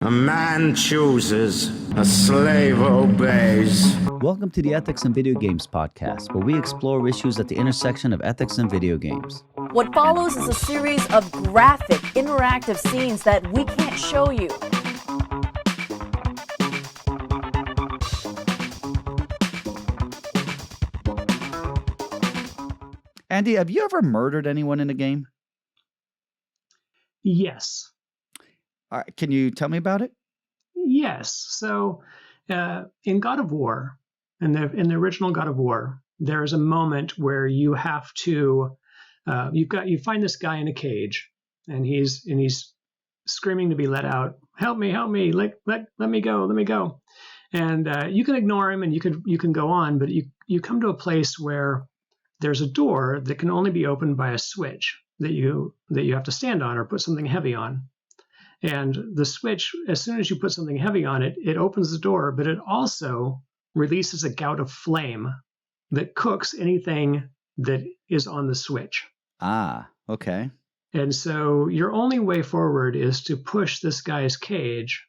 A man chooses, a slave obeys. Welcome to the Ethics in Video Games podcast, where we explore issues at the intersection of ethics and video games. What follows is a series of graphic, interactive scenes that we can't show you. Andy, have you ever murdered anyone in a game? Yes. All right, can you tell me about it? Yes. So in God of War, in the original God of War, there's a moment where you have to you find this guy in a cage, and he's screaming to be let out. Help me! Help me! Let me go! Let me go! And you can ignore him, and you can go on, but you come to a place where there's a door that can only be opened by a switch that you have to stand on or put something heavy on. And the switch, as soon as you put something heavy on it, it opens the door, but it also releases a gout of flame that cooks anything that is on the switch. Ah, okay. And so your only way forward is to push this guy's cage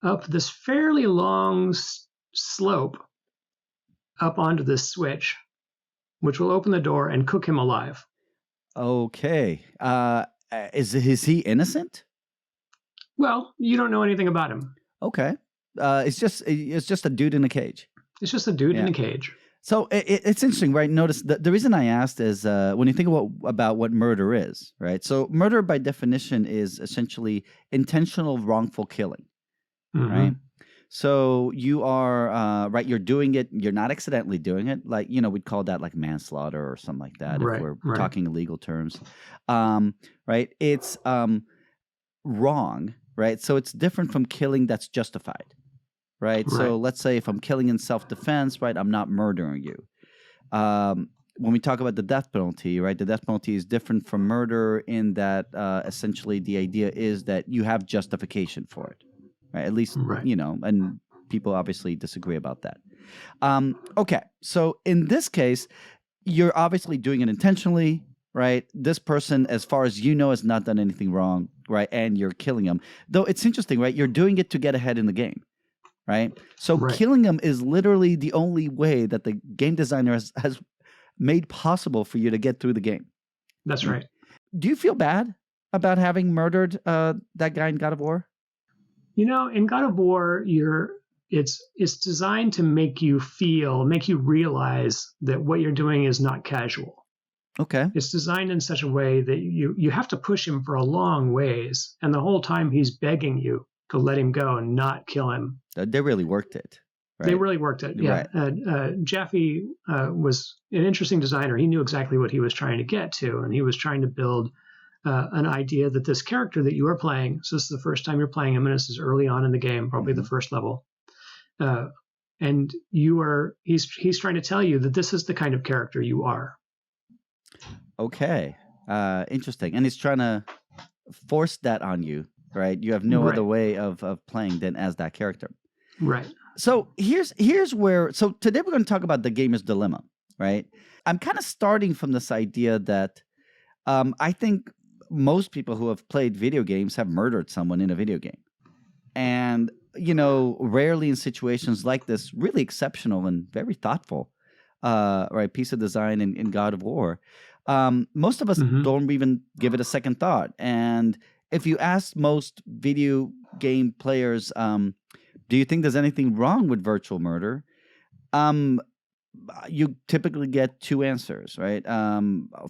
up this fairly long slope up onto this switch, which will open the door and cook him alive. Okay. Is he innocent? Well, you don't know anything about him. Okay. It's just a dude in a cage. It's just a dude in a cage. So it's interesting, right? Notice the reason I asked is when you think about what murder is, right? So murder by definition is essentially intentional wrongful killing, right? So you are, right, you're doing it, you're not accidentally doing it. Like, we'd call that like manslaughter or something like that if we're talking in legal terms, right? It's wrong, right? So it's different from killing that's justified, right? So let's say if I'm killing in self-defense, right, I'm not murdering you. When we talk about the death penalty, right, the death penalty is different from murder in that essentially the idea is that you have justification for it, right? At least, and people obviously disagree about that. Okay, so in this case, you're obviously doing it intentionally, right? This person, as far as you know, has not done anything wrong, right? And you're killing him. Though it's interesting, right? You're doing it to get ahead in the game, right? So killing him is literally the only way that the game designer has made possible for you to get through the game. That's right. Do you feel bad about having murdered that guy in God of War? In God of War, it's designed to make you realize that what you're doing is not casual. Okay. It's designed in such a way that you have to push him for a long ways, and the whole time he's begging you to let him go and not kill him. They really worked it. Right? They really worked it, yeah. Right. Jaffe was an interesting designer. He knew exactly what he was trying to get to, and he was trying to build an idea that this character that you are playing, so this is the first time you're playing him, and this is early on in the game, probably the first level, and he's trying to tell you that this is the kind of character you are. Okay. Interesting. And he's trying to force that on you, right? You have no other way of playing than as that character. Right. So here's where, so today we're going to talk about the gamer's dilemma, right? I'm kind of starting from this idea that I think most people who have played video games have murdered someone in a video game. And, rarely in situations like this, really exceptional and very thoughtful, right, piece of design in God of War. Most of us don't even give it a second thought. And if you ask most video game players, do you think there's anything wrong with virtual murder? You typically get two answers, right? I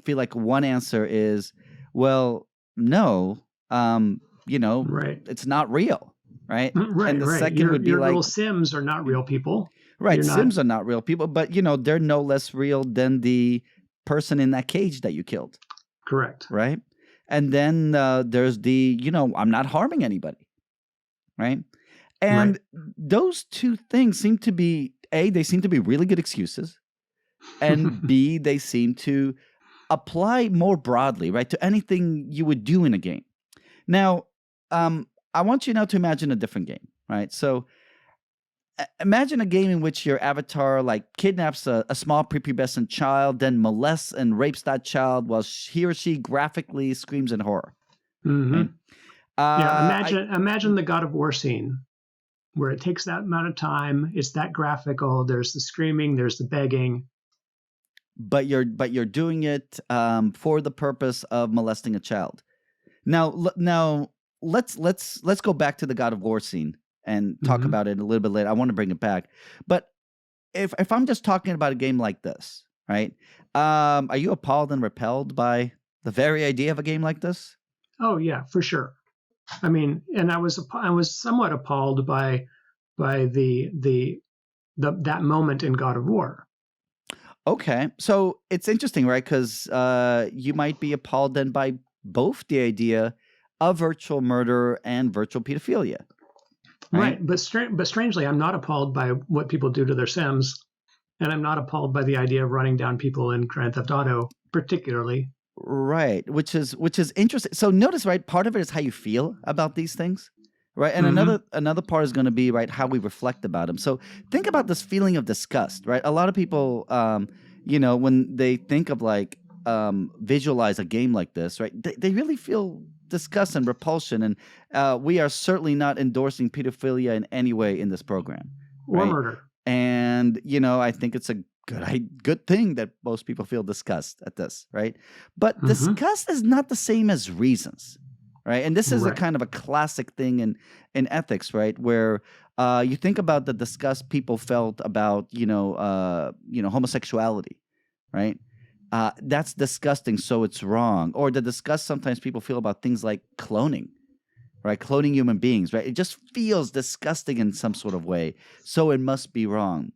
feel like one answer is, well, no, it's not real, right? Right, and the second would be your like, little Sims are not real people. Right, Sims are not real people, but, they're no less real than the person in that cage that you killed. Correct. Right? And then there's the, I'm not harming anybody. Right? And those two things seem to be, A, they seem to be really good excuses. And B, they seem to apply more broadly, right, to anything you would do in a game. Now, I want you now to imagine a different game, right? So imagine a game in which your avatar kidnaps a small prepubescent child, then molests and rapes that child while he or she graphically screams in horror. Mm-hmm. Yeah, I imagine the God of War scene where it takes that amount of time. It's that graphical. There's the screaming. There's the begging. but you're doing it for the purpose of molesting a child. Now let's go back to the God of War scene and talk Hmm. about it a little bit later. I want to bring it back, but if I'm just talking about a game like this, right? Are you appalled and repelled by the very idea of a game like this? Oh yeah, for sure. I mean, and I was somewhat appalled by that moment in God of War. Okay, so it's interesting, right? Because you might be appalled then by both the idea of virtual murder and virtual pedophilia, right? Right, but strangely, I'm not appalled by what people do to their Sims, and I'm not appalled by the idea of running down people in Grand Theft Auto, particularly. Right, which is interesting. So notice, right, part of it is how you feel about these things, right? And Hmm. another part is going to be right how we reflect about them. So think about this feeling of disgust, right? A lot of people, when they think of like visualize a game like this, right? They really feel disgust and repulsion, and we are certainly not endorsing pedophilia in any way in this program, Or right? murder. And I think it's a good thing that most people feel disgust at this, right? But Hmm. disgust is not the same as reasons, right? And this is a Right. kind of a classic thing in ethics, right? Where you think about the disgust people felt about homosexuality, right? That's disgusting, so it's wrong. Or the disgust sometimes people feel about things like cloning, right? Cloning human beings, right? It just feels disgusting in some sort of way, so it must be wrong.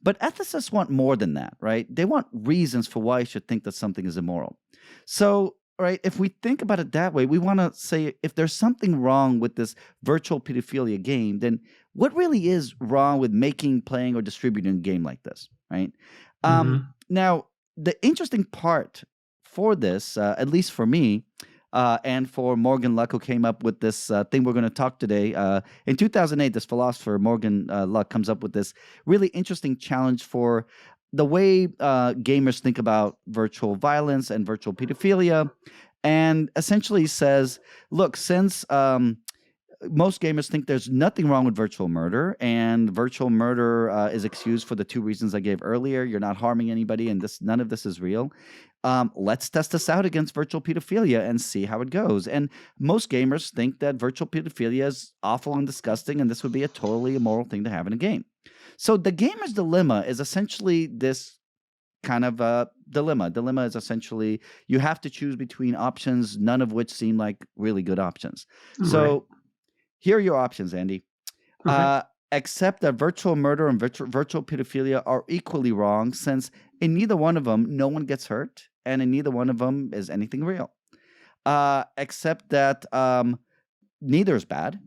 But ethicists want more than that, right? They want reasons for why you should think that something is immoral. So, right, if we think about it that way, we want to say if there's something wrong with this virtual pedophilia game, then what really is wrong with making, playing, or distributing a game like this, right? Hmm. Now, the interesting part for this, at least for me, and for Morgan Luck, who came up with this thing we're going to talk today. In 2008, this philosopher, Morgan Luck, comes up with this really interesting challenge for the way gamers think about virtual violence and virtual pedophilia. And essentially says, look, since most gamers think there's nothing wrong with virtual murder, and virtual murder is excused for the two reasons I gave earlier. You're not harming anybody, and none of this is real. Let's test this out against virtual pedophilia and see how it goes. And most gamers think that virtual pedophilia is awful and disgusting, and this would be a totally immoral thing to have in a game. So the gamer's dilemma is essentially this kind of dilemma. Dilemma is essentially you have to choose between options, none of which seem like really good options. Right. So here are your options, Andy. Okay. Accept that virtual murder and virtual pedophilia are equally wrong, since in neither one of them, no one gets hurt, and in neither one of them is anything real. Accept that neither is bad,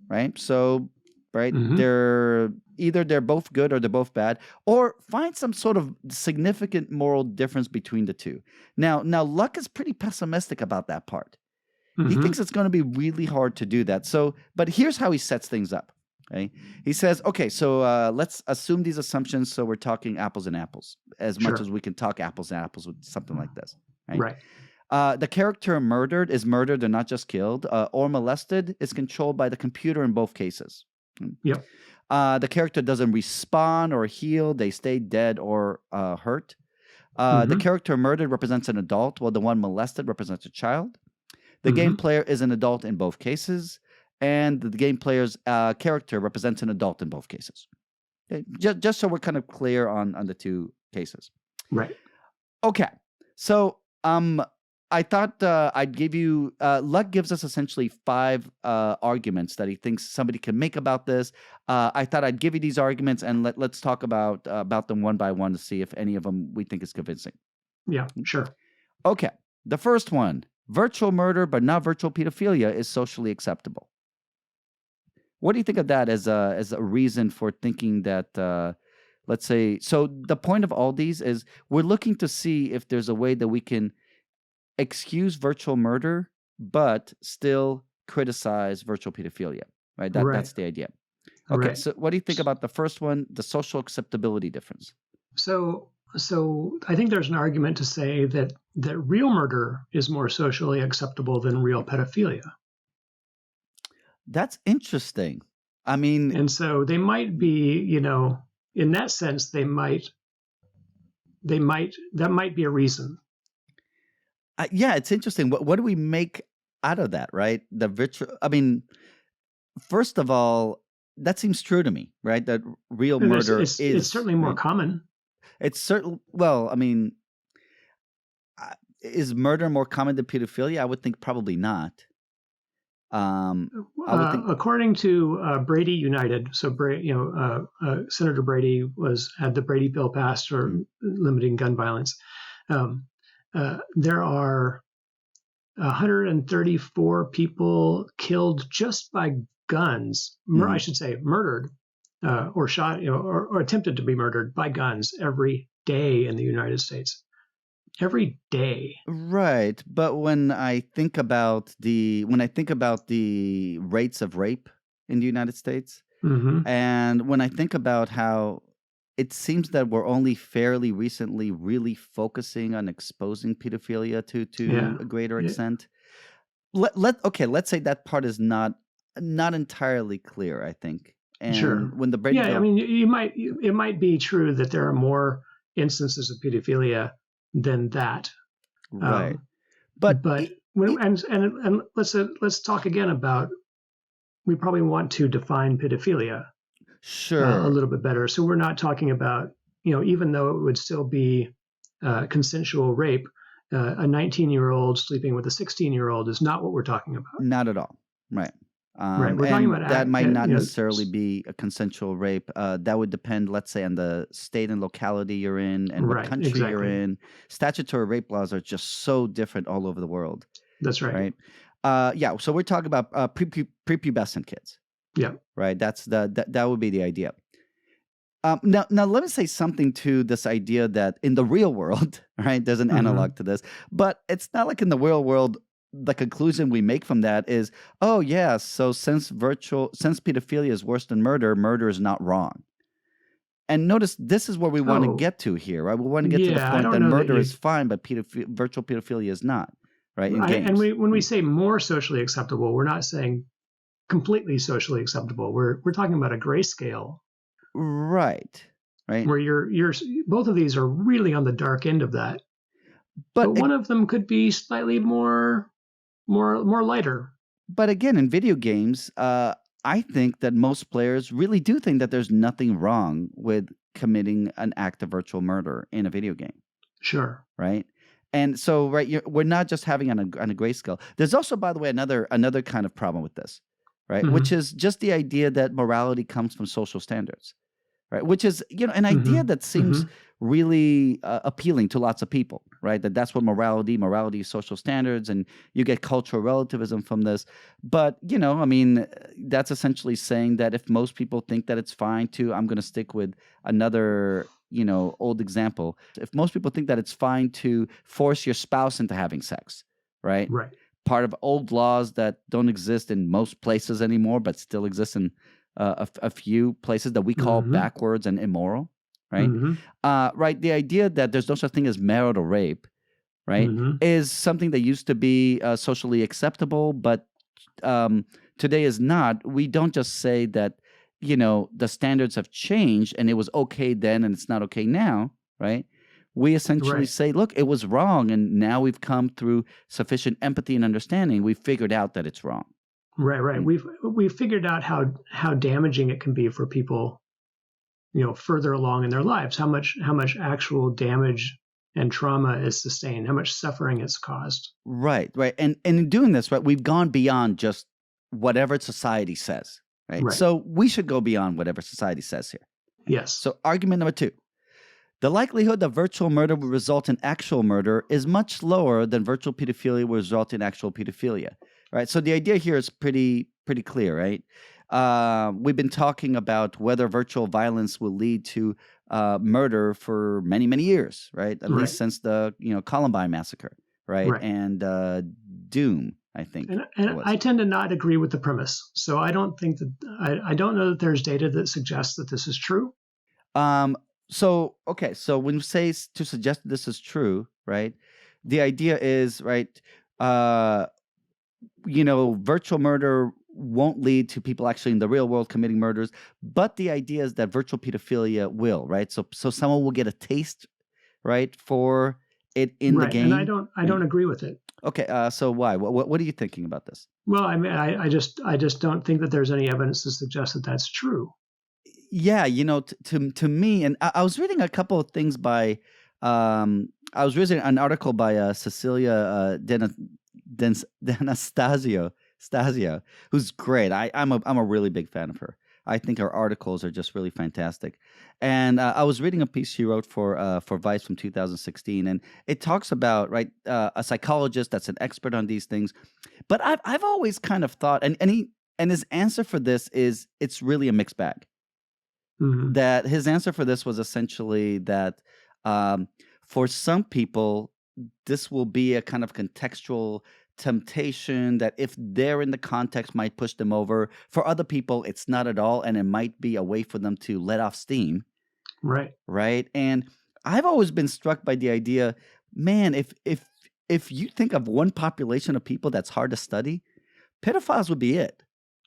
right? So, right, Hmm. they're both good or they're both bad, or find some sort of significant moral difference between the two. Now, Luck is pretty pessimistic about that part. He Hmm. thinks it's going to be really hard to do that. So, but here's how he sets things up. Okay, he says, okay, so let's assume these assumptions. So we're talking apples and apples, as much Sure. as we can talk apples and apples with something like this, right? Right. The character murdered is murdered and not just killed, or molested is controlled by the computer in both cases. Yep. The character doesn't respawn or heal; they stay dead or hurt. The Hmm. character murdered represents an adult, while the one molested represents a child. The game Hmm. player is an adult in both cases, and the game player's character represents an adult in both cases. Okay? Just so we're kind of clear on the two cases. Right. Okay, so I thought I'd give you. Luck gives us essentially 5 arguments that he thinks somebody can make about this. I thought I'd give you these arguments, and let's talk about them one by one to see if any of them we think is convincing. Yeah. Sure. Okay, the first one. Virtual murder, but not virtual pedophilia, is socially acceptable. What do you think of that as a reason for thinking that, let's say, so the point of all these is we're looking to see if there's a way that we can excuse virtual murder, but still criticize virtual pedophilia, right? Right. That's the idea. Okay, Right. so what do you think about the first one, the social acceptability difference? So I think there's an argument to say that real murder is more socially acceptable than real pedophilia. That's interesting. I mean, And so they might be, in that sense, that might be a reason. yeah, it's interesting. What do we make out of that, right? I mean, first of all, that seems true to me, right? That real And murder it's certainly more right? common. It's certain. Well, I mean, is murder more common than pedophilia? I would think probably not. I would think According to Brady United, so Senator Brady had the Brady bill passed for limiting gun violence. There are 134 people killed just by guns. I should say murdered or shot, or attempted to be murdered by guns every day in the United States. Every day. Right, but when I think about the rates of rape in the United States, and when I think about how it seems that we're only fairly recently really focusing on exposing pedophilia to a greater extent. Let's say that part is not entirely clear, I think. And Sure. when the Brady bill, I mean, it might be true that there are more instances of pedophilia than that. right. But let's talk again about, we probably want to define pedophilia sure. a little bit better. So we're not talking about, even though it would still be consensual rape, a 19-year-old sleeping with a 16-year-old is not what we're talking about. Not at all. Right. Right. We're talking about that might not necessarily be a consensual rape. That would depend, let's say, on the state and locality you're in and what country you're in. Statutory rape laws are just so different all over the world. That's right. Right. Yeah. So we're talking about prepubescent kids. Yeah. Right. That would be the idea. Now let me say something to this idea that in the real world, right, there's an analog to this, but it's not like in the real world. The conclusion we make from that is, oh yeah, so since pedophilia is worse than murder is not wrong. And notice this is where we want to get to here, right? We want to get to the point that murder is fine, but virtual pedophilia is not, right? In games. And when we say more socially acceptable, we're not saying completely socially acceptable. We're talking about a grayscale, right? Where you're both of these are really on the dark end of that, but one of them could be slightly more lighter. But again, in video games, I think that most players really do think that there's nothing wrong with committing an act of virtual murder in a video game. Sure. Right. And so, we're not just having on a grayscale. There's also, by the way, another kind of problem with this, right? Which is just the idea that morality comes from social standards, right? Which is, an idea that seems really appealing to lots of people, right? That's what morality is social standards, and you get cultural relativism from this. But, I mean, that's essentially saying that if most people think that it's fine to, I'm going to stick with another, old example. If most people think that it's fine to force your spouse into having sex, right? Right. Part of old laws that don't exist in most places anymore, but still exist in a few places that we call backwards and immoral. Right. Right. The idea that there's no such thing as marital rape, right, is something that used to be socially acceptable, but today is not. We don't just say that, the standards have changed and it was okay then and it's not okay now. Right. We essentially say, look, it was wrong. And now we've come through sufficient empathy and understanding. We've figured out that it's wrong. Right. We've figured out how damaging it can be for people, further along in their lives, how much actual damage and trauma is sustained, how much suffering it's caused. Right. And in doing this, right, we've gone beyond just whatever society says, right? So we should go beyond whatever society says here. Yes. So argument number 2. The likelihood that virtual murder will result in actual murder is much lower than virtual pedophilia will result in actual pedophilia, right? So the idea here is pretty clear, right? We've been talking about whether virtual violence will lead to murder for many, many years, right? At least since the Columbine massacre, right? And Doom, I think. And I tend to not agree with the premise, so I don't think that I don't know that there's data that suggests that this is true. So when you say to suggest that this is true, right? The idea is, right? Virtual murder won't lead to people actually in the real world committing murders, but the idea is that virtual pedophilia will, right? So someone will get a taste, right, for it in the game. And I don't agree with it. Okay, so why? What are you thinking about this? Well, I mean, I just don't think that there's any evidence to suggest that that's true. Yeah, to me, and I was reading a couple of things by, I was reading an article by Cecilia D'Anastasio, who's great. I'm a really big fan of her. I think her articles are just really fantastic. And I was reading a piece she wrote for Vice from 2016, and it talks about a psychologist that's an expert on these things. But I've always kind of thought, and his answer for this is it's really a mixed bag. Mm-hmm. That his answer for this was essentially that for some people, this will be a kind of contextual temptation that if they're in the context might push them over. For other people, it's not at all, and it might be a way for them to let off steam. Right. And I've always been struck by the idea, man, if you think of one population of people that's hard to study, pedophiles would be it.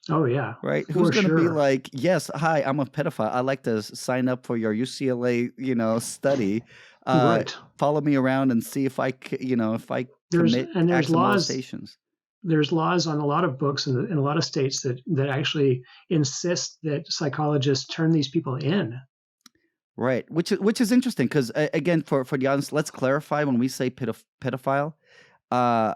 Oh, yeah. Right. Who's going to be like, yes, hi, I'm a pedophile. I'd like to sign up for your UCLA, study. Right. Follow me around and see if I commit acts of molestations. There's laws on a lot of books in a lot of states that actually insist that psychologists turn these people in. Right. Which is interesting because, again, for the audience, let's clarify when we say pedophile,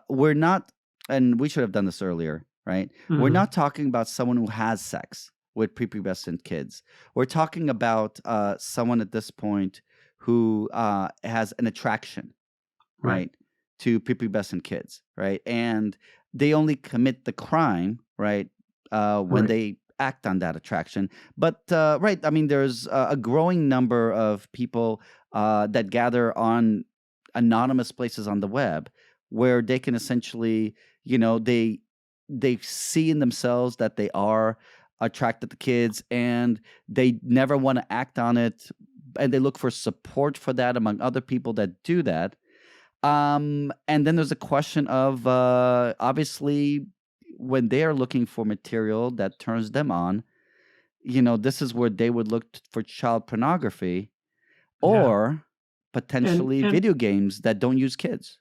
we're not, and we should have done this earlier, right? Mm-hmm. We're not talking about someone who has sex with prepubescent kids. We're talking about someone at this point who has an attraction, right, to prepubescent kids, right? And they only commit the crime, right, when they act on that attraction. But, I mean, there's a growing number of people that gather on anonymous places on the web where they can essentially, they see in themselves that they are attracted to kids and they never want to act on it. And they look for support for that among other people that do that. And then there's a question of, obviously, when they are looking for material that turns them on, this is where they would look for child pornography or potentially video games that don't use kids.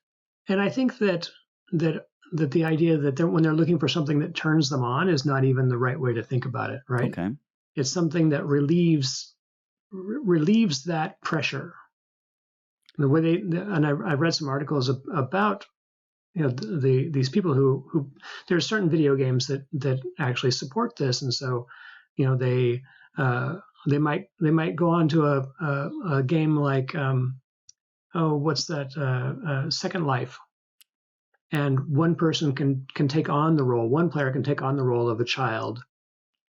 And I think that the idea that when they're looking for something that turns them on is not even the right way to think about it, right? Okay. It's something that relieves that pressure. The way I've read some articles about these people who there are certain video games that actually support this, and so they might go on to a game like what's that Second Life, and one person can take on the role, one player can take on the role of a child,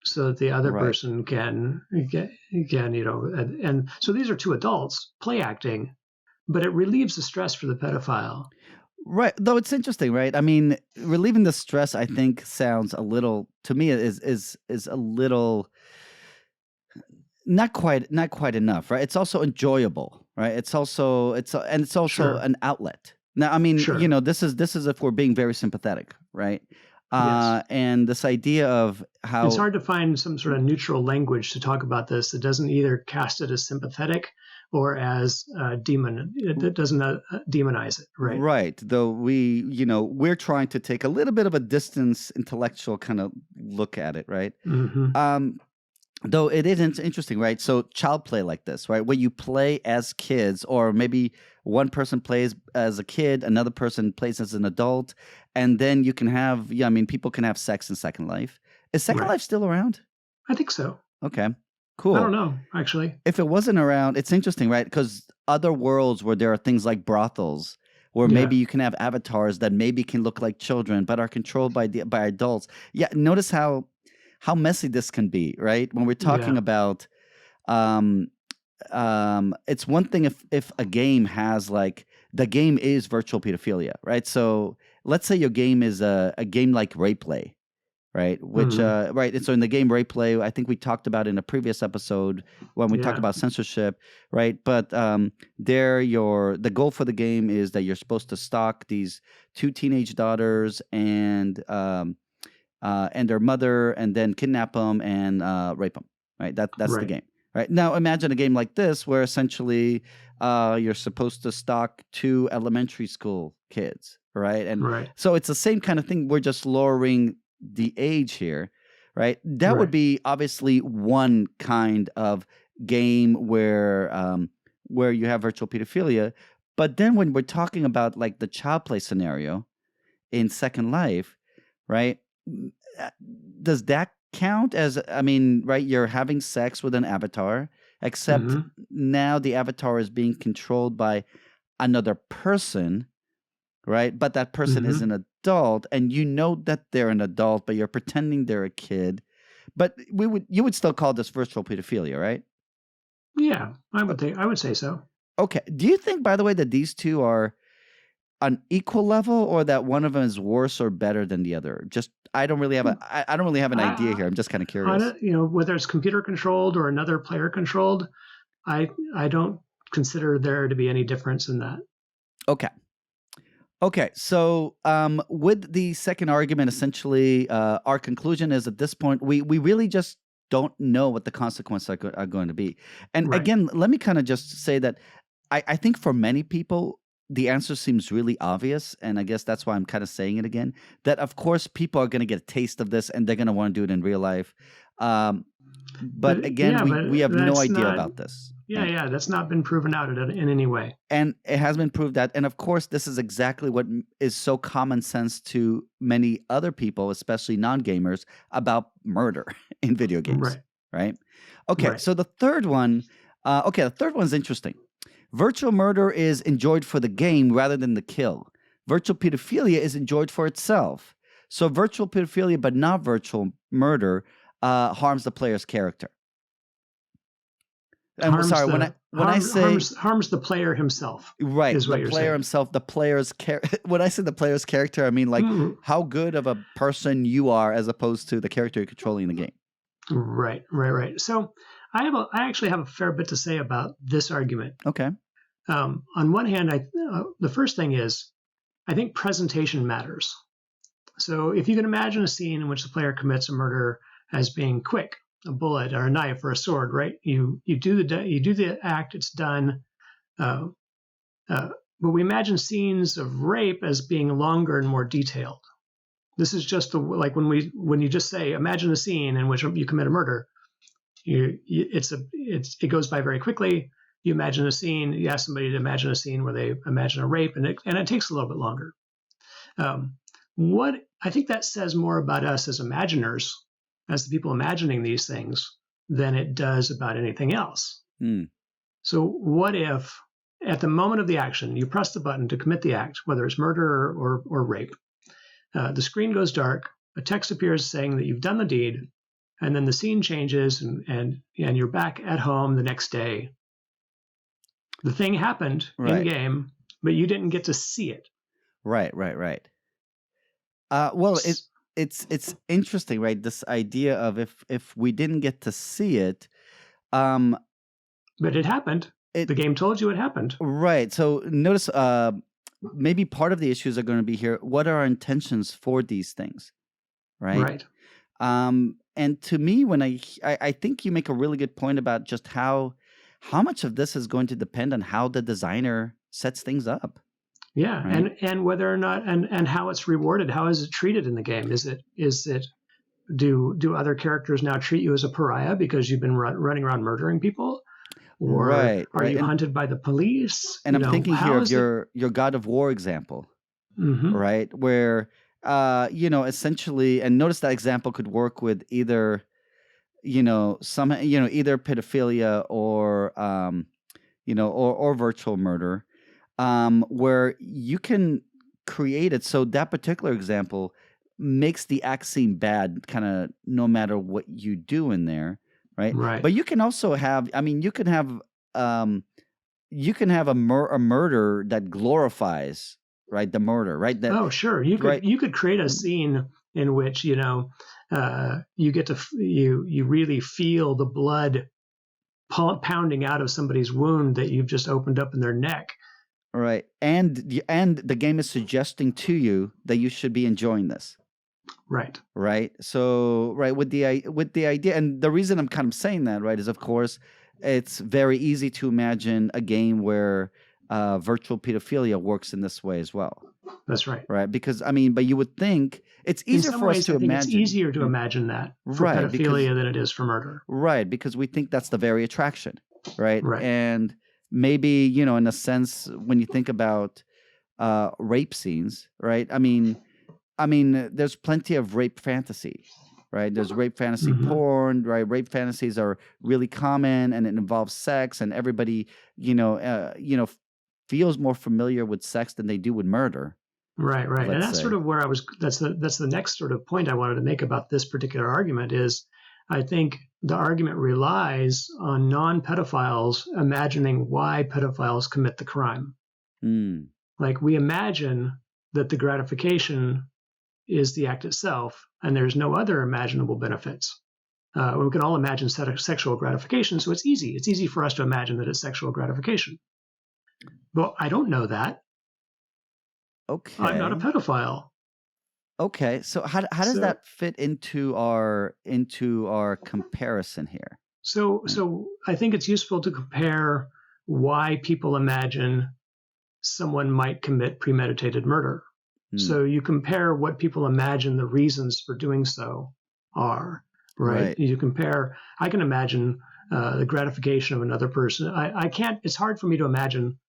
so that the other person can and so these are two adults play acting, but it relieves the stress for the pedophile. Right. Though it's interesting, right? I mean, relieving the stress, I think, sounds a little, to me, is a little not quite enough, right? It's also enjoyable, right? It's also an outlet. Now, I mean, this is if we're being very sympathetic, right? Yes. And this idea of how it's hard to find some sort of neutral language to talk about this that doesn't either cast it as sympathetic or as it doesn't demonize it, right? Right. Though we're trying to take a little bit of a distance, intellectual kind of look at it, right? Mm-hmm. Though it is interesting, right? So child play like this, right? Where you play as kids, or maybe one person plays as a kid, another person plays as an adult, and then you can have, people can have sex in Second Life. Is Second Life still around? I think so. Okay, cool. I don't know, actually. If it wasn't around, it's interesting, right? Because other worlds where there are things like brothels, where maybe you can have avatars that maybe can look like children, but are controlled by adults. Yeah, notice how messy this can be, right? When we're talking about, it's one thing if a game has the game is virtual pedophilia, right? So let's say your game is a game like Rape Play, right? Which, right. And so in the game Rape Play, I think we talked about in a previous episode when we talked about censorship, right? But the goal for the game is that you're supposed to stalk these two teenage daughters and and their mother, and then kidnap them and rape them. Right? That's the Right. game. Right? Now imagine a game like this where essentially you're supposed to stalk 2 elementary school kids, right? And Right. so it's the same kind of thing. We're just lowering the age here, right? That would Right. be obviously one kind of game where you have virtual pedophilia. But then when we're talking about like the child play scenario in Second Life, right? Does that count as, I mean, right, you're having sex with an avatar, except hmm now the avatar is being controlled by another person, right? But that person is hmm an adult, and you know that they're an adult, but you're pretending they're a kid. But you would still call this virtual pedophilia, right? Yeah, I would say so. Okay. Do you think, by the way, that these two are on equal level, or that one of them is worse or better than the other? Just I don't really have I don't really have an idea I, here. I'm just kind of I curious. don't, whether it's computer controlled or another player controlled, I don't consider there to be any difference in that. Okay. Okay. So with the second argument, essentially, our conclusion is at this point we really just don't know what the consequences are going to be. And Right. again, let me kind of just say that I think for many people the answer seems really obvious, and I guess that's why I'm kind of saying it again. That of course people are going to get a taste of this, and they're going to want to do it in real life. But again, we have no that's idea not. about this. Yeah, that's not been proven out in any way. And it has been proved that, and of course, this is exactly what is so common sense to many other people, especially non-gamers, about murder in video games, right? Okay, Right. so the third one, the third one's interesting. Virtual murder is enjoyed for the game rather than the kill. Virtual pedophilia is enjoyed for itself. So virtual pedophilia, but not virtual murder, harms the player's character. And Harms sorry, the, when I say harms the player himself. right, is what the you're player saying. himself, the player's when I say the player's character, I mean like Mm, how good of a person you are as opposed to the character you're controlling in the game. right. So I actually have a fair bit to say about this argument. Okay. On one hand, the first thing is I think presentation matters. So if you can imagine a scene in which the player commits a murder as being quick, a bullet or a knife or a sword, right? You do the act, it's done. But we imagine scenes of rape as being longer and more detailed. This is just like when you just say imagine a scene in which you commit a murder. It goes by very quickly. You imagine a scene. You ask somebody to imagine a scene where they imagine a rape, and it takes a little bit longer. What I think that says more about us as imaginers, as the people imagining these things, than it does about anything else. Mm. So what if at the moment of the action, you press the button to commit the act, whether it's murder or rape, the screen goes dark, a text appears saying that you've done the deed, and then the scene changes and you're back at home the next day. The thing happened in game, but you didn't get to see it. Right. Well, it's interesting, right? This idea of if we didn't get to see it, but it happened. The game told you it happened. Right. So notice, maybe part of the issues are going to be here. What are our intentions for these things, right? And to me, when I think you make a really good point about just how much of this is going to depend on how the designer sets things up. Yeah, right? and whether or not and how it's rewarded. How is it treated in the game? Is it do other characters now treat you as a pariah because you've been running around murdering people? Or are you hunted by the police? And I'm thinking here of your God of War example, right? Where essentially, and notice that example could work with either either pedophilia or or virtual murder, where you can create it so that particular example makes the act seem bad, kind of no matter what you do in there, right? But you can also have, you can have a murder that glorifies, right, the murder, right? Sure, you could create a scene in which you get to you really feel the blood pounding out of somebody's wound that you've just opened up in their neck. Right, and the game is suggesting to you that you should be enjoying this. Right. Right. So, right, with the idea, and the reason I'm kind of saying that, right, is of course it's very easy to imagine a game where virtual pedophilia works in this way as well. That's right. Right. Because but you would think it's In easier some for us ways, to I think it's imagine. easier to imagine that for Right, because pedophilia than it is for murder. right, because we think that's the very attraction, right? Right. And maybe, in a sense, when you think about rape scenes, right? There's plenty of rape fantasy, right? There's rape fantasy Mhm. porn, right? Rape fantasies are really common, and it involves sex, and everybody, feels more familiar with sex than they do with murder. Right. And Let's that's say. sort of where I was. That's the next sort of point I wanted to make about this particular argument is, I think the argument relies on non-pedophiles imagining why pedophiles commit the crime. Mm, Like we imagine that the gratification is the act itself, and there's no other imaginable benefits. We can all imagine sexual gratification, so it's easy. It's easy for us to imagine that it's sexual gratification. But I don't know that. I'm not a okay. pedophile. Okay. So how does So, that fit into our comparison here? so I think it's useful to compare why people imagine someone might commit premeditated murder. Mm, So you compare what people imagine the reasons for doing so are, right? right. You compare, I can imagine the gratification of another person. I can't, it's hard for me to imagine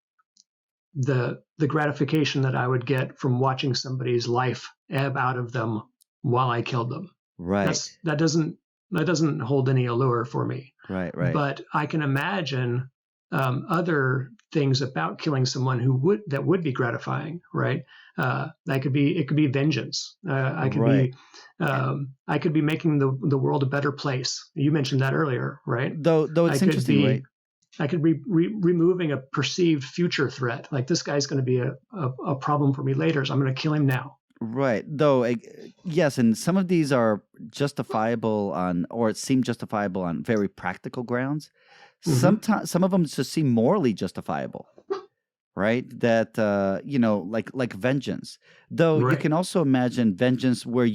the gratification that I would get from watching somebody's life ebb out of them while I killed them. Right. That doesn't hold any allure for me. Right. But I can imagine other things about killing someone that would be gratifying, right? It could be vengeance. I could Right. be making the world a better place. You mentioned that earlier, right? Though it's interesting, right? I could be removing a perceived future threat. Like this guy's going to be a problem for me later, so I'm going to kill him now. Right. Though, yes, and some of these are justifiable or it seem justifiable on very practical grounds. Mhm. Sometimes some of them just seem morally justifiable, right? That like vengeance. Though you Right. can also imagine vengeance where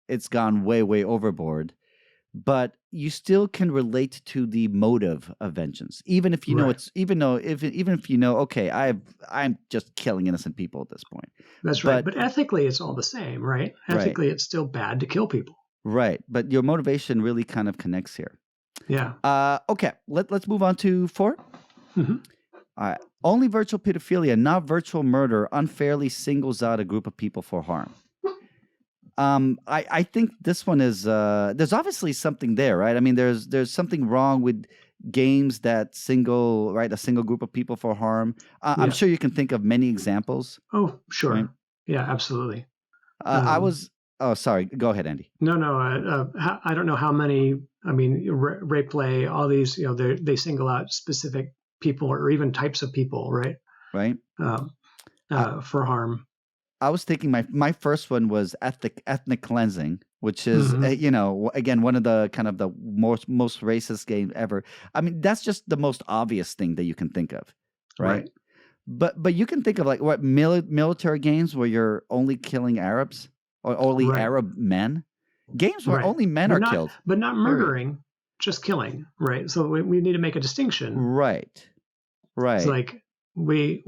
it's gone way, way overboard, but you still can relate to the motive of vengeance, even if you know Right. even if you know, okay, I'm just killing innocent people at this point. That's right. But ethically, it's all the same, right? Right. Ethically, it's still bad to kill people. Right, but your motivation really kind of connects here. Yeah. Okay, let's move on to 4. Mhm. All right. Only virtual pedophilia, not virtual murder, unfairly singles out a group of people for harm. I think this one is there's obviously something there, right? There's something wrong with games that a single group of people for harm. I'm Yeah. sure you can think of many examples. Oh, sure. Right. Yeah, absolutely. Oh, sorry. Go ahead, Andy. No. I don't know how many. Rape play, all these. They single out specific people or even types of people, right? Right. For harm. I was thinking my first one was ethnic cleansing, which is again one of the kind of the most racist game ever. That's just the most obvious thing that you can think of, right? But you can think of like what military games where you're only killing Arabs or only Arab men. Games where only men are killed, but not murdering, just killing, right? So we need to make a distinction, right? It's like we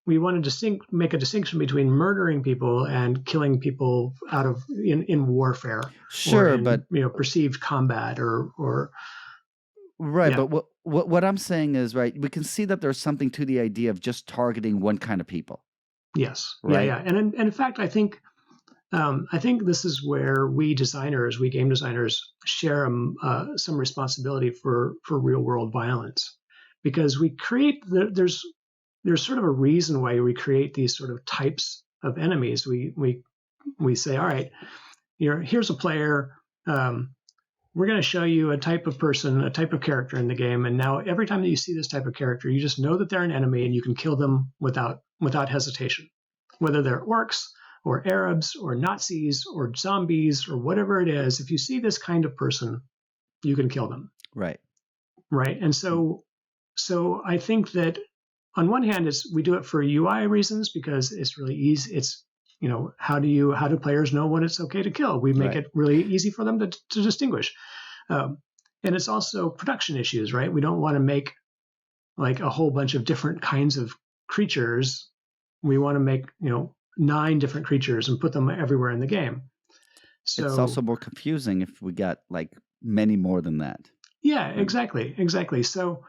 want to make a distinction between murdering people and killing people out of in warfare, sure, or in, but perceived combat or right. Yeah. But what I'm saying is, right, we can see that there's something to the idea of just targeting one kind of people. Yes, right? Yeah. And in fact, I think this is where we game designers, share some responsibility for real world violence, because we create there's sort of a reason why we create these sort of types of enemies. We say, all right, here's a player. We're going to show you a type of person, a type of character in the game, and now every time that you see this type of character, you just know that they're an enemy, and you can kill them without hesitation, whether they're orcs or Arabs or Nazis or zombies or whatever it is. If you see this kind of person, you can kill them. Right. And so I think that on one hand, we do it for UI reasons because it's really easy. It's how do players know when it's okay to kill? We make it really easy for them to distinguish. And it's also production issues, right? We don't want to make like a whole bunch of different kinds of creatures. We want to make 9 different creatures and put them everywhere in the game. So it's also more confusing if we got like many more than that. Yeah, exactly. So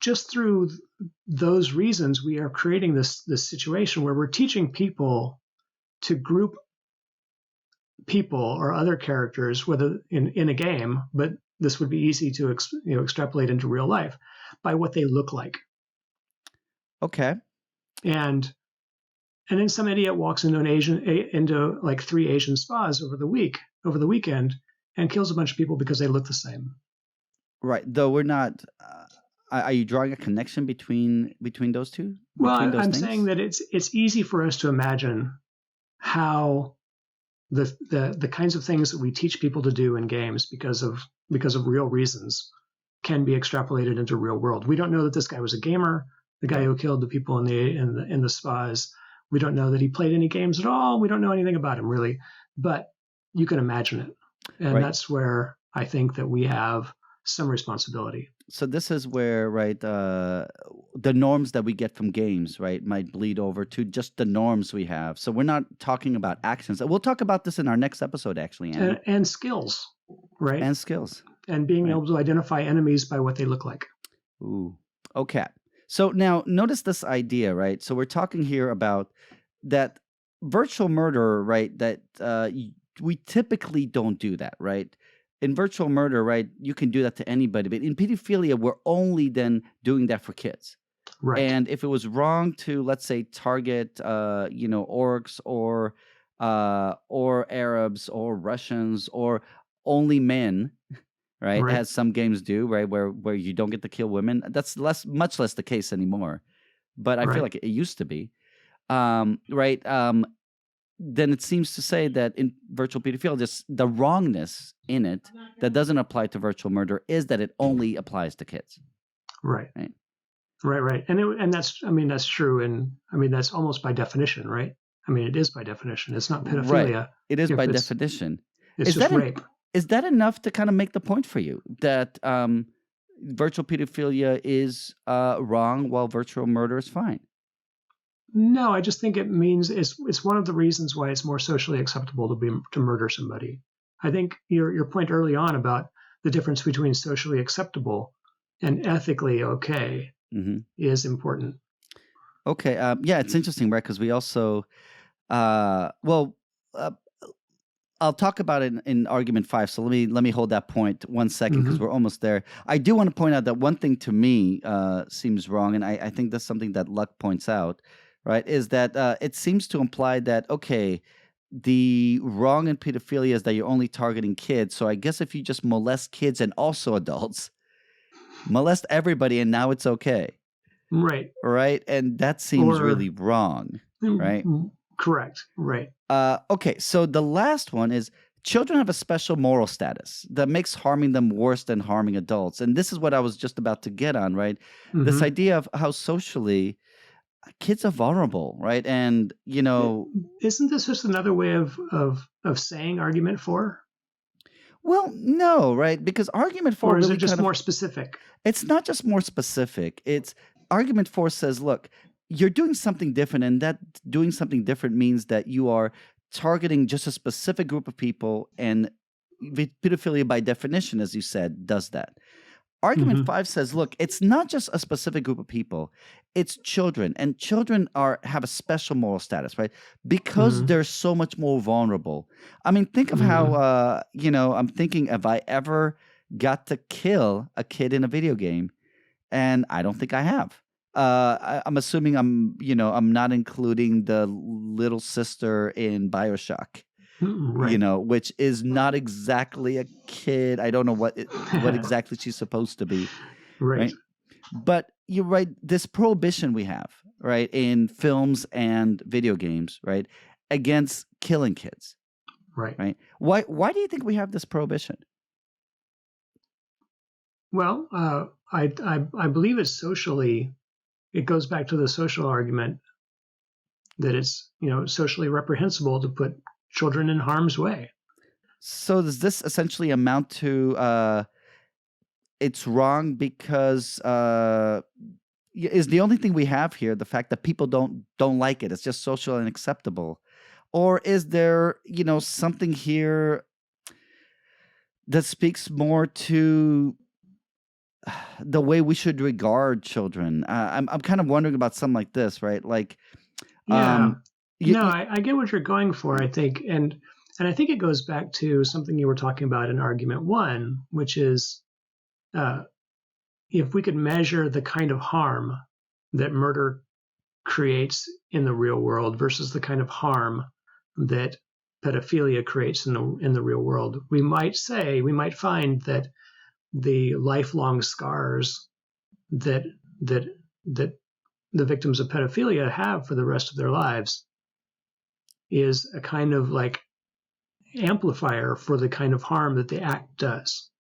just through those reasons, we are creating this situation where we're teaching people to group people or other characters, whether in a game, but this would be easy to extrapolate into real life by what they look like. Okay. And then some idiot walks into like 3 Asian spas over the weekend and kills a bunch of people because they look the same. Right. Though we're not. Are you drawing a connection between those two? Well, I'm saying that it's easy for us to imagine how the kinds of things that we teach people to do in games because of real reasons can be extrapolated into real world. We don't know that this guy was a gamer, the guy who killed the people in the spas. We don't know that he played any games at all. We don't know anything about him really, but you can imagine it, and that's where I think that we have some responsibility. So this is where, the norms that we get from games, might bleed over to just the norms we have. So we're not talking about actions. We'll talk about this in our next episode, actually, Andy. And skills, right? And skills. And being able to identify enemies by what they look like. Ooh, okay. So now notice this idea, right? So we're talking here about that virtual murder, that we typically don't do that, right? In virtual murder, you can do that to anybody. But in pedophilia, we're only then doing that for kids. Right. And if it was wrong to, let's say, target, orcs or Arabs or Russians or only men, right? As some games do, where you don't get to kill women. That's much less the case anymore. But I feel like it used to be, then it seems to say that in virtual pedophilia, just the wrongness in it that doesn't apply to virtual murder is that it only applies to kids. Right. And that's true. And that's almost by definition, right? It is by definition. It's not pedophilia. Right. It is by definition. It's just rape. Is that enough to kind of make the point for you that virtual pedophilia is wrong while virtual murder is fine? No, I just think it means it's one of the reasons why it's more socially acceptable to murder somebody. I think your point early on about the difference between socially acceptable and ethically okay is important. Okay, it's interesting, right? Because we also, I'll talk about it in argument 5. So let me hold that point 1 second because we're almost there. I do want to point out that one thing to me seems wrong, and I think that's something that Luck points out. Right, is that it seems to imply that, okay, the wrong in pedophilia is that you're only targeting kids. So I guess if you just molest kids and also adults, molest everybody and now it's okay. Right. Right? And that seems really wrong, right? Correct. Right. Okay, so the last one is children have a special moral status that makes harming them worse than harming adults. And this is what I was just about to get on, right? This idea of how socially kids are vulnerable, right? And isn't this just another way of saying argument 4? Well, no, right? Because argument 4, or is it just more specific? It's not just more specific. It's argument 4 says, look, you're doing something different, and that doing something different means that you are targeting just a specific group of people, and pedophilia, by definition, as you said, does that. Argument 5 says, look, it's not just a specific group of people, it's children. And children have a special moral status, right? Because they're so much more vulnerable. Think of how, I'm thinking if I ever got to kill a kid in a video game, and I don't think I have. I'm assuming I'm not including the little sister in BioShock. Right. Which is not exactly a kid. I don't know what exactly she's supposed to be. Right. But you're right. This prohibition we have, right, in films and video games, right, against killing kids. Right. Right. Why do you think we have this prohibition? Well, I believe it's socially. It goes back to the social argument that it's, socially reprehensible to put children in harm's way. So does this essentially amount to it's wrong because is the only thing we have here the fact that people don't like it? It's just social and acceptable, or is there something here that speaks more to the way we should regard children? I'm kind of wondering about something like this, right? Like, Yeah. I get what you're going for, I think, and I think it goes back to something you were talking about in argument one, which is if we could measure the kind of harm that murder creates in the real world versus the kind of harm that pedophilia creates in the real world, we might find that the lifelong scars that the victims of pedophilia have for the rest of their lives is a kind of like amplifier for the kind of harm that the act does.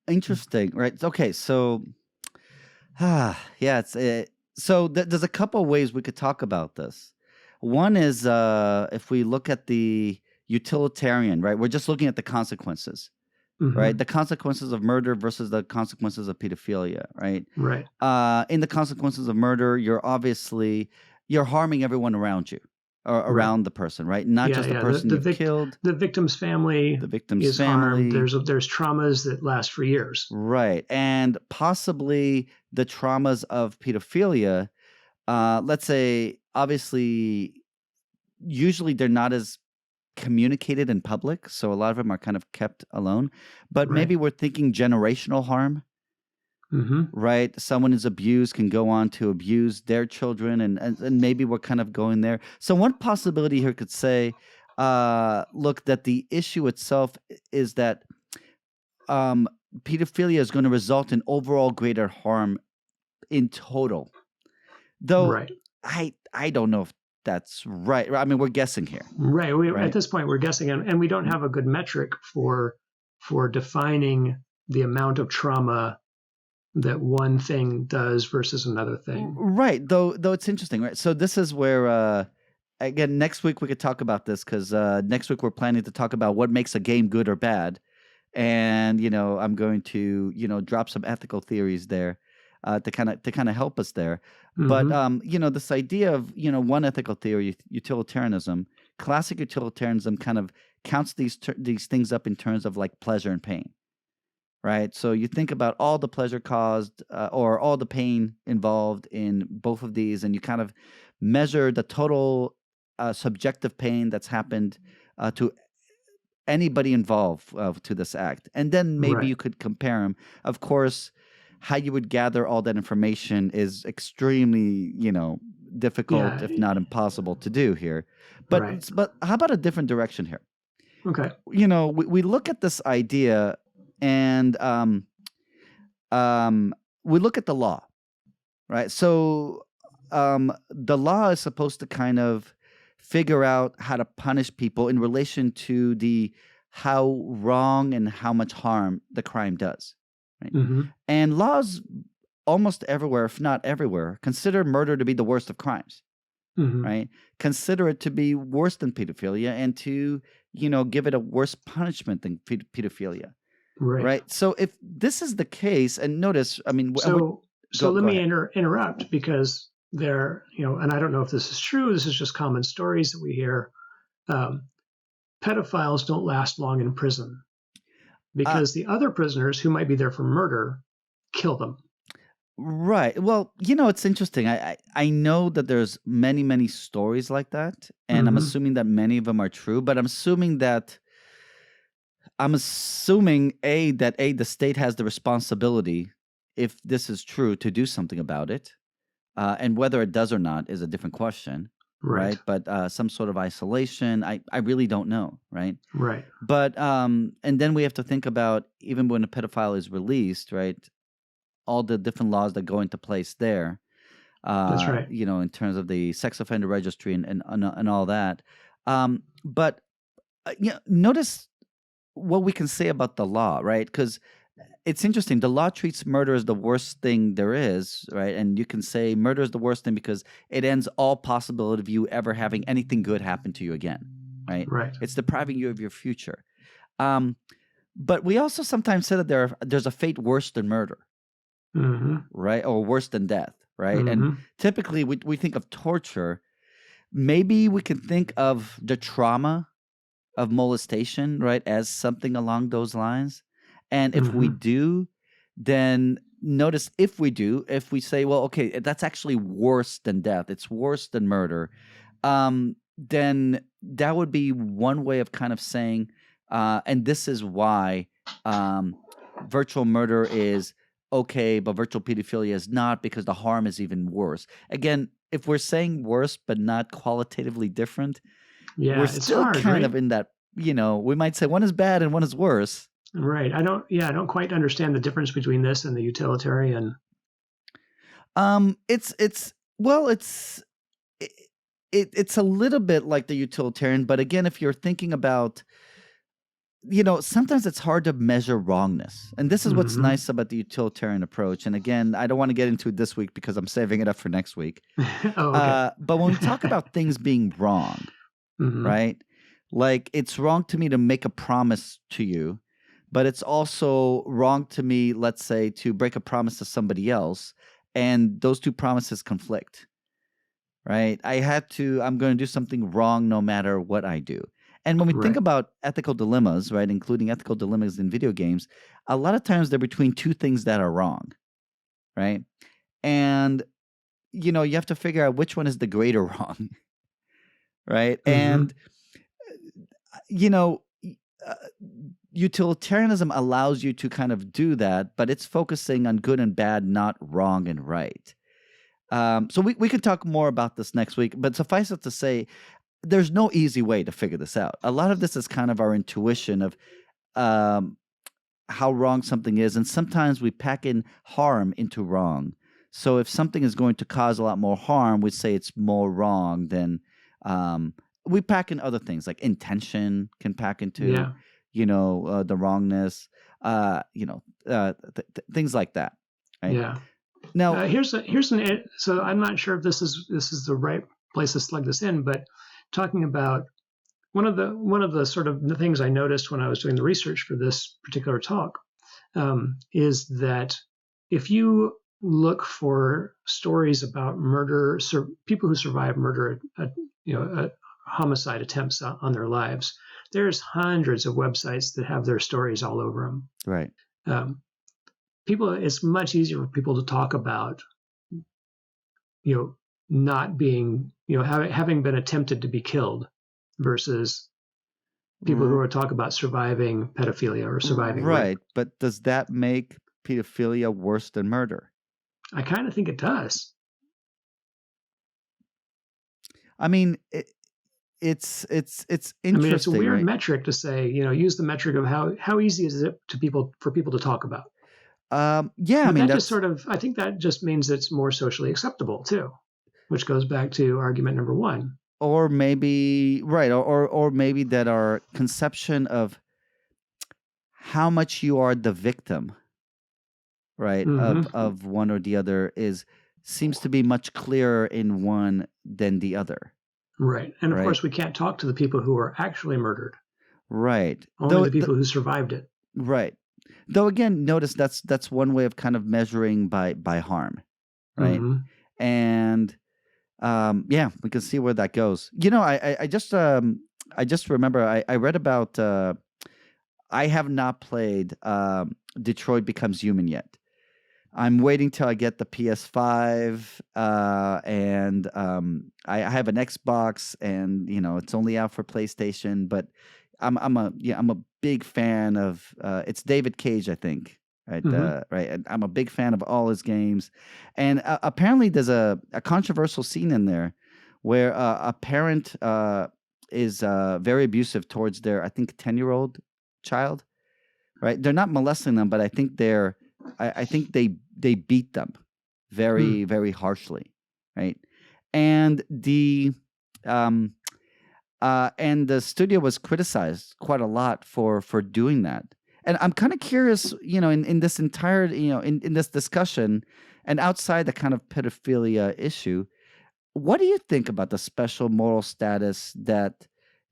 Interesting, right? Okay, so yeah, there's a couple ways we could talk about this. One is if we look at the utilitarian, right? We're just looking at the consequences, right? The consequences of murder versus the consequences of pedophilia, right? Right. In the consequences of murder, you're harming everyone around you. Or around the person, right? Not just the person you've killed. The victim's family. The victim's family. Harmed. There's traumas that last for years. Right, and possibly the traumas of pedophilia. Let's say, obviously, usually they're not as communicated in public, so a lot of them are kind of kept alone. But maybe we're thinking generational harm. Right? Someone is abused, can go on to abuse their children, and maybe we're kind of going there. So one possibility here could say, look, that the issue itself is that pedophilia is going to result in overall greater harm in total. Though I don't know if that's right. I mean, we're guessing here. Right. At this point, we're guessing, and we don't have a good metric for defining the amount of trauma that one thing does versus another thing. Right. Though it's interesting, right? So this is where, again, next week we could talk about this because next week we're planning to talk about what makes a game good or bad. And, I'm going to, drop some ethical theories there to kind of help us there. But, this idea of, one ethical theory, utilitarianism, classic utilitarianism kind of counts these things up in terms of like pleasure and pain. Right. So you think about all the pleasure caused or all the pain involved in both of these, and you kind of measure the total subjective pain that's happened to anybody involved to this act. And then maybe you could compare them. Of course, how you would gather all that information is extremely, difficult, if not impossible to do here. But how about a different direction here? Okay. We look at this idea. And we look at the law, right? So the law is supposed to kind of figure out how to punish people in relation to how wrong and how much harm the crime does, right? And laws almost everywhere, if not everywhere, consider murder to be the worst of crimes, right? Consider it to be worse than pedophilia and to, give it a worse punishment than pedophilia. Right. So if this is the case, and notice, I mean, so let me interrupt because there, and I don't know if this is true. This is just common stories that we hear. Pedophiles don't last long in prison because the other prisoners who might be there for murder kill them. Right. Well, it's interesting. I know that there's many, many stories like that, and I'm assuming that many of them are true, but I'm assuming that the state has the responsibility, if this is true, to do something about it. And whether it does or not is a different question. Right. But some sort of isolation, I really don't know. Right. Right. But and then we have to think about, even when a pedophile is released, right, all the different laws that go into place there. That's right. In terms of the sex offender registry and all that. But notice what we can say about the law, right? Because it's interesting. The law treats murder as the worst thing there is, right? And you can say murder is the worst thing because it ends all possibility of you ever having anything good happen to you again, right? Right. It's depriving you of your future. But we also sometimes say that there's a fate worse than murder, right? Or worse than death, right? And typically we think of torture. Maybe we can think of the trauma of molestation, right, as something along those lines. And if we do, then notice if we say, well, okay, that's actually worse than death, it's worse than murder, then that would be one way of kind of saying, and this is why virtual murder is okay, but virtual pedophilia is not, because the harm is even worse. Again, if we're saying worse but not qualitatively different, we're still hard, kind right? of in that, we might say one is bad and one is worse. Right. I don't quite understand the difference between this and the utilitarian. It's a little bit like the utilitarian, but again, if you're thinking about, sometimes it's hard to measure wrongness. And this is what's nice about the utilitarian approach. And again, I don't want to get into it this week because I'm saving it up for next week. Okay. But when we talk about things being wrong, right? Like, it's wrong to me to make a promise to you, but it's also wrong to me, let's say, to break a promise to somebody else, and those two promises conflict, right? I'm going to do something wrong no matter what I do. And when we think about ethical dilemmas, right, including ethical dilemmas in video games, a lot of times they're between two things that are wrong, right? And, you have to figure out which one is the greater wrong, right? And, utilitarianism allows you to kind of do that, but it's focusing on good and bad, not wrong and right. So we could talk more about this next week, but suffice it to say, there's no easy way to figure this out. A lot of this is kind of our intuition of how wrong something is, and sometimes we pack in harm into wrong. So if something is going to cause a lot more harm, we say it's more wrong than we pack in other things, like intention can pack into the wrongness, things like that, right? Yeah. Now, so I'm not sure if this is the right place to slug this in, but talking about one of the sort of the things I noticed when I was doing the research for this particular talk is that if you look for stories about murder, people who survive murder, homicide attempts on their lives, there's hundreds of websites that have their stories all over them. right. It's much easier for people to talk about, not being, having been attempted to be killed versus people who are talk about surviving pedophilia or surviving right. rape. But does that make pedophilia worse than murder? I kind of think it does. I mean, it's interesting. I mean, it's a weird right? metric to say, use the metric of how easy is it for people to talk about. Yeah, I mean, I think that just means it's more socially acceptable too, which goes back to argument number one. Or maybe or maybe that our conception of how much you are the victim, right, of one or the other seems to be much clearer in one than the other. Right. And of course, we can't talk to the people who were actually murdered. Right. Only the people who survived it. Right. Though again, notice that's one way of kind of measuring by harm, right? And we can see where that goes. I just remember I read about. I have not played Detroit Becomes Human yet. I'm waiting till I get the PS5, and I have an Xbox, and it's only out for PlayStation. But I'm a big fan of. It's David Cage, I think, right? Right. And I'm a big fan of all his games, and apparently there's a controversial scene in there where a parent is very abusive towards their, I think, 10-year-old child. Right? They're not molesting them, but I think I think they beat them very, very harshly, right? And the studio was criticized quite a lot for doing that. And I'm kind of curious, in this entire, in this discussion and outside the kind of pedophilia issue, what do you think about the special moral status that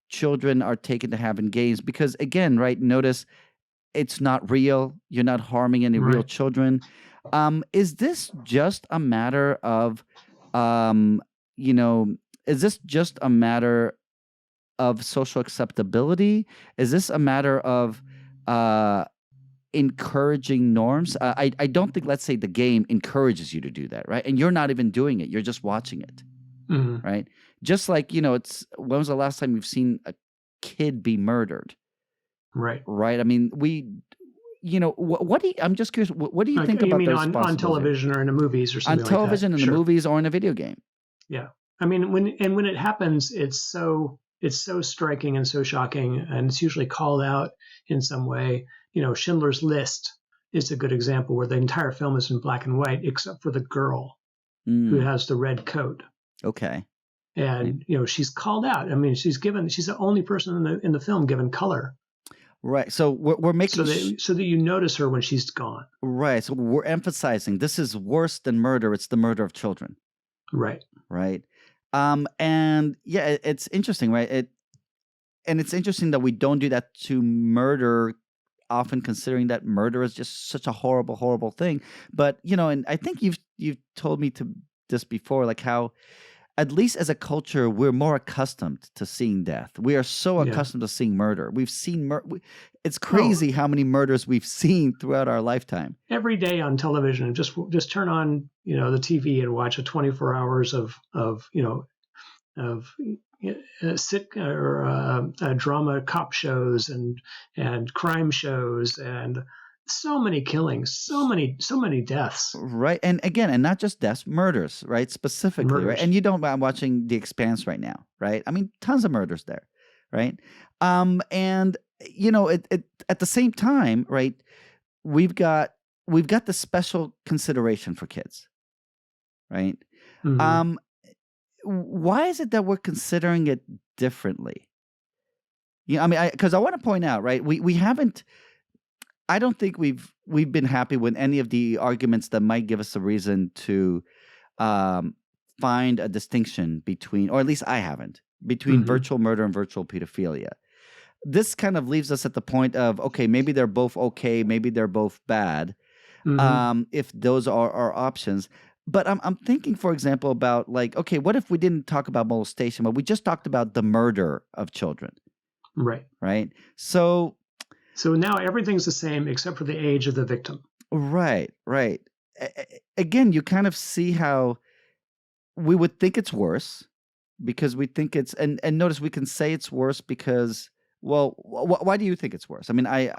children are taken to have in games? Because again, right, notice it's not real. You're not harming any real Right. children. Is this just a matter of, um, you know, is this just a matter of social acceptability? Is this a matter of uh, encouraging norms? I don't think, let's say, the game encourages you to do that, right? And you're not even doing it. You're just watching it, right? Just like, it's when was the last time you've seen a kid be murdered? Right. Right. I mean, what do you, I'm just curious, what do you think You about mean those on television or in the movies or something on television, like in that? the movies, or in a video game? Yeah. I mean, when it happens, it's so striking and so shocking, and it's usually called out in some way. Schindler's List is a good example where the entire film is in black and white except for the girl who has the red coat. Okay. And she's called out. I mean, she's the only person in the film given color. Right. So we're making so that you notice her when she's gone. Right. So we're emphasizing this is worse than murder. It's the murder of children. Right. Right. And yeah, it's interesting, right? And it's interesting that we don't do that to murder, often considering that murder is just such a horrible, horrible thing. But and I think you've told me this before, like how, at least as a culture, we're more accustomed to seeing death. We are so accustomed to seeing murder. We've seen it's crazy how many murders we've seen throughout our lifetime. Every day on television, just turn on the TV and watch 24 hours of drama cop shows and crime shows and so many killings, so many deaths. Right. And again, and not just deaths, murders, right? Specifically, Murders. right? And I'm watching The Expanse right now, right? I mean, tons of murders there, right? And it at the same time, right, we've got the special consideration for kids, right? Mm-hmm. Why is it that we're considering it differently? I mean, because I want to point out, right, we haven't, I don't think we've been happy with any of the arguments that might give us a reason to find a distinction between, or at least I haven't, between virtual murder and virtual pedophilia. This kind of leaves us at the point of, okay, maybe they're both okay, maybe they're both bad, if those are our options. But I'm thinking, for example, about like, okay, what if we didn't talk about molestation, but we just talked about the murder of children? Right. Right. So now everything's the same except for the age of the victim. Right. Again, you kind of see how we would think it's worse because we think it's, and notice we can say it's worse because, well, why do you think it's worse? I mean, I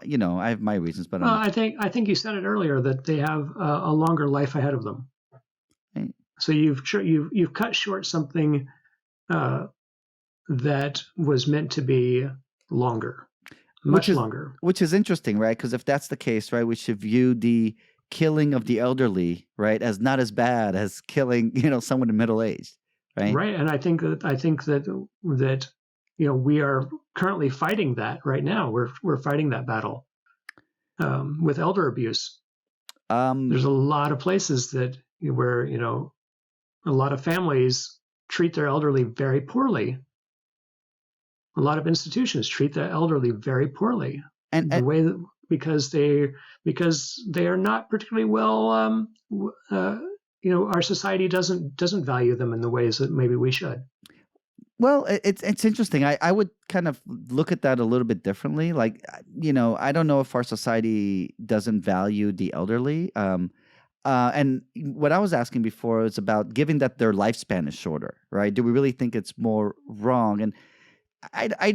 have my reasons, but I think you said it earlier that they have a longer life ahead of them. Right. So you've cut short something that was meant to be longer. Much longer. Which is interesting, right? Because if that's the case, right, we should view the killing of the elderly, right, as not as bad as killing, someone in middle age, right? Right, and I think that we are currently fighting that right now. We're fighting that battle with elder abuse. There's a lot of places where a lot of families treat their elderly very poorly. A lot of institutions treat the elderly very poorly, and the way that, because they are not particularly well. Our society doesn't value them in the ways that maybe we should. Well, it's interesting. I would kind of look at that a little bit differently. Like, I don't know if our society doesn't value the elderly. And what I was asking before is about, given that their lifespan is shorter, right? Do we really think it's more wrong? And I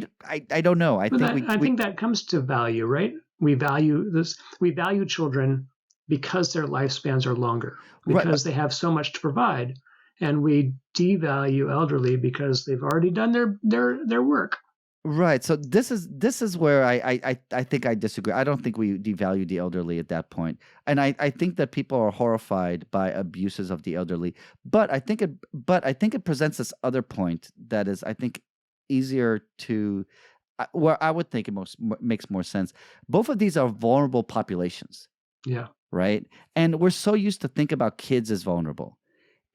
don't know. I think that comes to value, right? We value this. We value children because their lifespans are longer, because they have so much to provide, and we devalue elderly because they've already done their work. Right. So this is where I think I disagree. I don't think we devalue the elderly at that point, and I think that people are horrified by abuses of the elderly. But I think it presents this other point that is, I think, easier to where I would think it makes more sense. Both of these are vulnerable populations, Yeah. right? And we're so used to think about kids as vulnerable.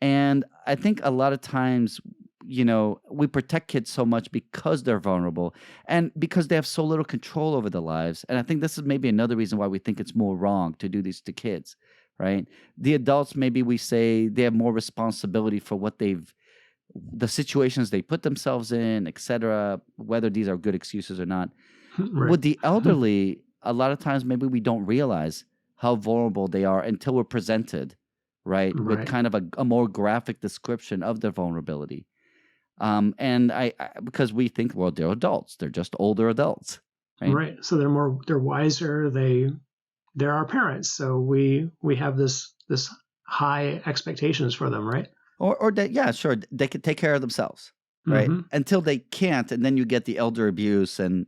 And I think a lot of times, we protect kids so much because they're vulnerable and because they have so little control over their lives. And I think this is maybe another reason why we think it's more wrong to do these to kids, right? The adults, maybe we say they have more responsibility for the situations they put themselves in, etc., whether these are good excuses or not. Right. With the elderly, a lot of times maybe we don't realize how vulnerable they are until we're presented, right, with kind of a more graphic description of their vulnerability. And I because we think, well, they're adults, they're just older adults, right? Right. So they're wiser. They're our parents, so we have this high expectations for them, right? Or that, yeah, sure, they could take care of themselves, right? Mm-hmm. Until they can't, and then you get the elder abuse and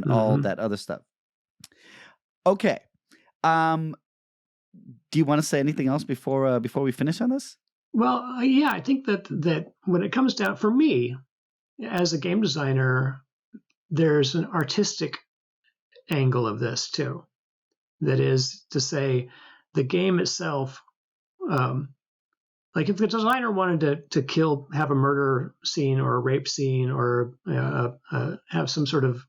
all that other stuff. Okay. Do you want to say anything else before we finish on this? Well, yeah, I think that when it comes down, for me, as a game designer, there's an artistic angle of this too. That is to say, the game itself, like if the designer wanted to have a murder scene or a rape scene or have some sort of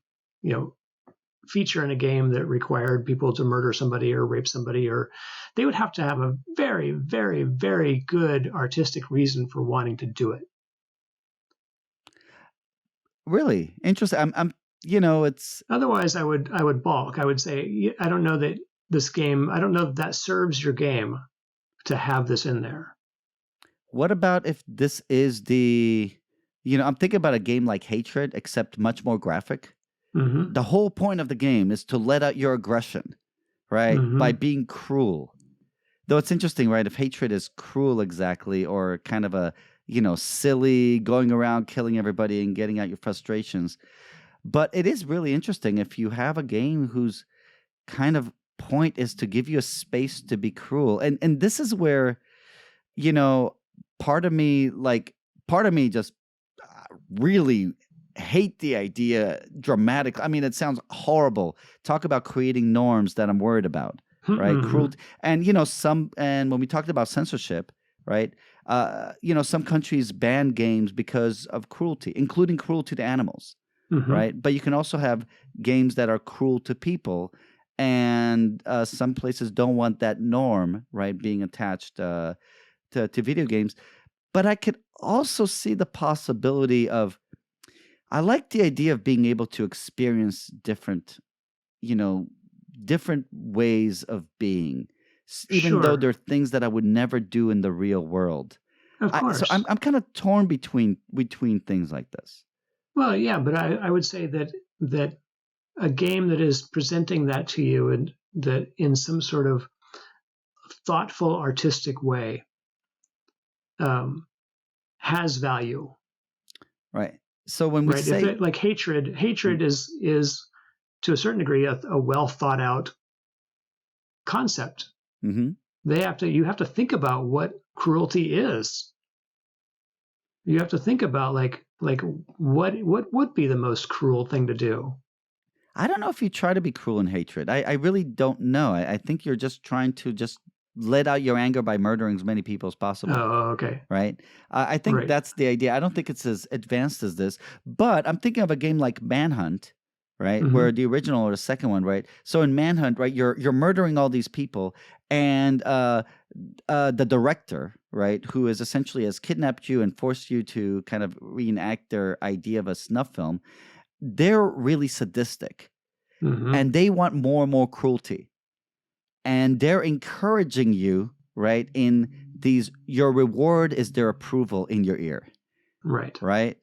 feature in a game that required people to murder somebody or rape somebody, or they would have to have a very, very, very good artistic reason for wanting to do it. Really interesting. I'm it's Otherwise I would balk. I would say, I don't know that that serves your game to have this in there. What about if this is I'm thinking about a game like Hatred, except much more graphic. Mm-hmm. The whole point of the game is to let out your aggression, right? Mm-hmm. By being cruel. Though it's interesting, right? If Hatred is cruel exactly, or kind of a, silly, going around killing everybody and getting out your frustrations. But it is really interesting if you have a game whose kind of point is to give you a space to be cruel. And this is where, part of me just really hate the idea dramatically. I mean, it sounds horrible. Talk about creating norms that I'm worried about, right? Mm-hmm. Cruelty. And, and when we talked about censorship, right? Some countries ban games because of cruelty, including cruelty to animals, right? But you can also have games that are cruel to people. And some places don't want that norm, right, being attached to video games. But I could also see the possibility of, I like the idea of being able to experience different ways of being, even though they're things that I would never do in the real world. Of course. So I'm kind of torn between things like this. Well, yeah, but I would say that a game that is presenting that to you and that in some sort of thoughtful, artistic way has value. Right. So when we say like hatred is to a certain degree a well thought out concept. Mm-hmm. You have to think about what cruelty is. You have to think about like what would be the most cruel thing to do. I don't know if you try to be cruel in Hatred. I really don't know. I think you're just trying to just let out your anger by murdering as many people as possible. Oh, okay. Right? I think that's the idea. I don't think it's as advanced as this, but I'm thinking of a game like Manhunt, right? Mm-hmm. Where the original or the second one, right? So in Manhunt, right, you're murdering all these people, and the director, right, who is essentially has kidnapped you and forced you to kind of reenact their idea of a snuff film, they're really sadistic. Mm-hmm. And they want more and more cruelty. And they're encouraging you, right, in these, your reward is their approval in your ear. Right. Right?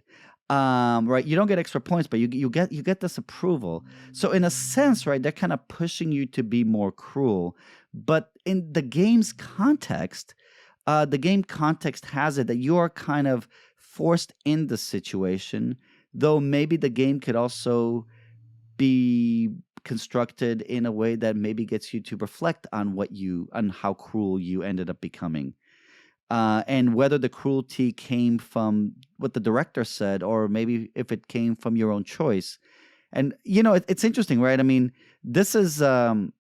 Right. You don't get extra points, but you get this approval. So in a sense, right, they're kind of pushing you to be more cruel. But in the game's context, the game context has it that you are kind of forced in the situation, though maybe the game could also be constructed in a way that maybe gets you to reflect on how cruel you ended up becoming. And whether the cruelty came from what the director said, or maybe if it came from your own choice, And it's interesting, right? I mean, this is how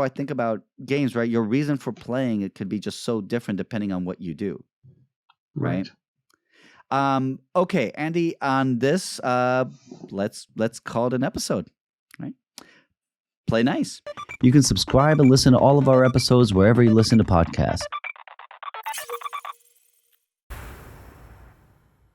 I think about games, right? Your reason for playing it could be just so different depending on what you do, right? Okay, Andy, on this, let's call it an episode, right? Play nice. You can subscribe and listen to all of our episodes wherever you listen to podcasts.